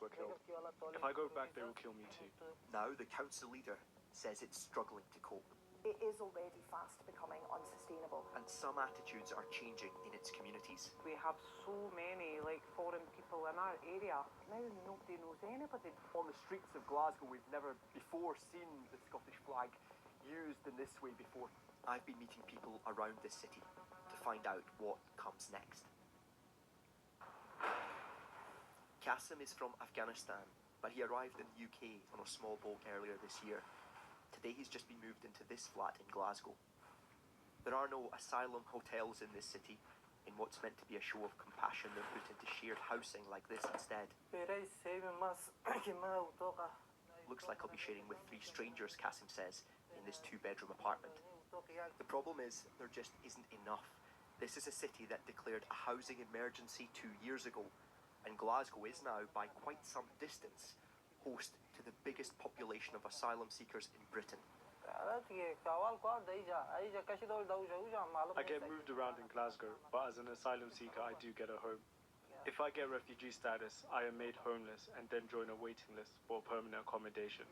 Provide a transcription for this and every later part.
parents were killed. If I go back, they will kill me too. Now the council leader says it's struggling to cope. It is already fast becoming unsustainable. And some attitudes are changing in its communities. We have so many foreign people in our area. Now nobody knows anybody. On the streets of Glasgow, we've never before seen the Scottish flag used in this way before. I've been meeting people around this city to find out what comes next. Qasim is from Afghanistan, but he arrived in the UK on a small boat earlier this year. Today he's just been moved into this flat in Glasgow. There are no asylum hotels in this city. In what's meant to be a show of compassion, they're put into shared housing like this instead. Looks like I'll be sharing with 3 strangers, Qasim says, in this 2-bedroom apartment. The problem is, there just isn't enough. This is a city that declared a housing emergency 2 years ago, and Glasgow is now, by quite some distance, host to the biggest population of asylum seekers in Britain. I get moved around in Glasgow, but as an asylum seeker I do get a home. If I get refugee status, I am made homeless and then join a waiting list for permanent accommodation.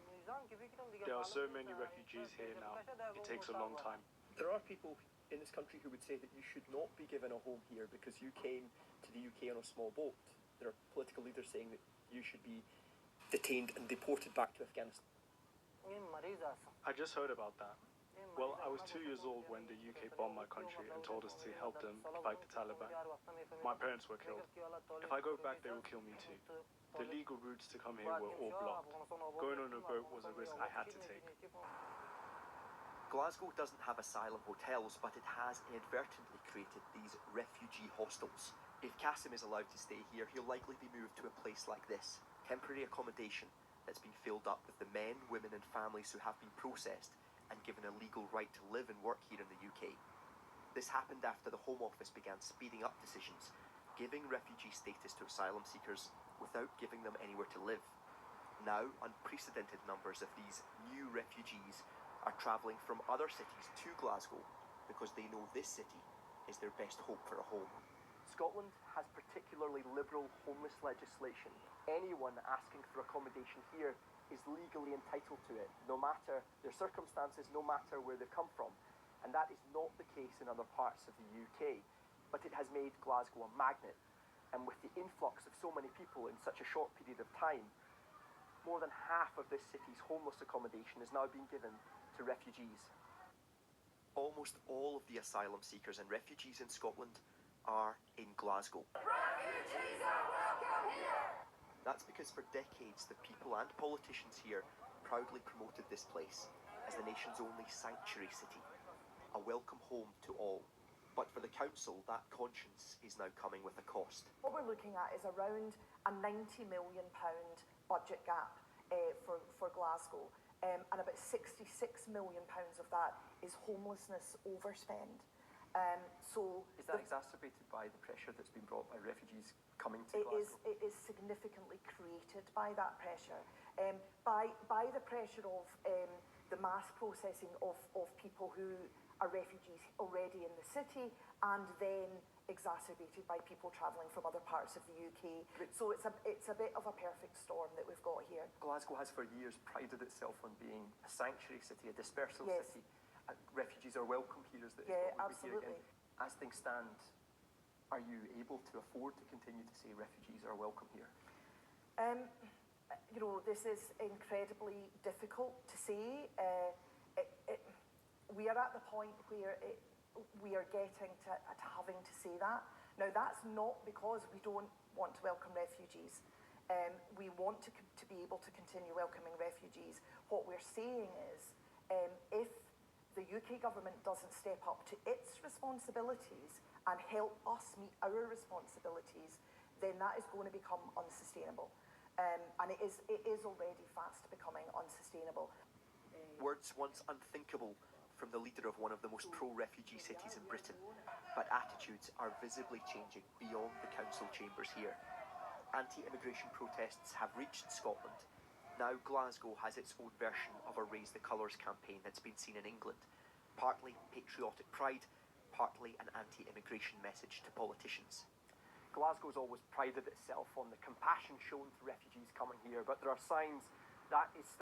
There are so many refugees here now, it takes a long time. There are people in this country who would say that you should not be given a home here because you came to the UK on a small boat. There are political leaders saying that you should be detained and deported back to Afghanistan. I just heard about that. Well, I was 2 years old when the UK bombed my country and told us to help them fight the Taliban. My parents were killed. If I go back, they will kill me too. The legal routes to come here were all blocked. Going on a boat was a risk I had to take. Glasgow doesn't have asylum hotels, but it has inadvertently created these refugee hostels. If Qasim is allowed to stay here, he'll likely be moved to a place like this. Temporary accommodation that's been filled up with the men, women and families who have been processed and given a legal right to live and work here in the UK. This happened after the Home Office began speeding up decisions, giving refugee status to asylum seekers without giving them anywhere to live. Now, unprecedented numbers of these new refugees are travelling from other cities to Glasgow because they know this city is their best hope for a home. Scotland has particularly liberal homeless legislation. Anyone asking for accommodation here is legally entitled to it, no matter their circumstances, no matter where they've come from. And that is not the case in other parts of the UK. But it has made Glasgow a magnet. And with the influx of so many people in such a short period of time, more than half of this city's homeless accommodation is now being given to refugees. Almost all of the asylum seekers and refugees in Scotland are in Glasgow. Refugees are welcome here! That's because for decades the people and politicians here proudly promoted this place as the nation's only sanctuary city, a welcome home to all. But for the council, that conscience is now coming with a cost. What we're looking at is around a £90 million budget gap for Glasgow, and about £66 million of that is homelessness overspend. Is that exacerbated by the pressure that's been brought by refugees coming to Glasgow? It is significantly created by that pressure. By the pressure of the mass processing of people who are refugees already in the city, and then exacerbated by people travelling from other parts of the UK. So it's a bit of a perfect storm that we've got here. Glasgow has for years prided itself on being a sanctuary city, a dispersal city. Refugees are welcome here, as absolutely. As things stand, are you able to afford to continue to say refugees are welcome here? This is incredibly difficult to say. We are at the point where we are getting to having to say that. Now, that's not because we don't want to welcome refugees. We want to be able to continue welcoming refugees. What we're saying is, if the UK government doesn't step up to its responsibilities and help us meet our responsibilities, then that is going to become unsustainable. And it is already fast becoming unsustainable. Words once unthinkable from the leader of one of the most pro-refugee cities in Britain, but attitudes are visibly changing beyond the council chambers here. Anti-immigration protests have reached Scotland. Now Glasgow has its own version of a Raise the Colours campaign that's been seen in England, partly patriotic pride, partly an anti-immigration message to politicians. Glasgow's always prided itself on the compassion shown to refugees coming here, but there are signs that is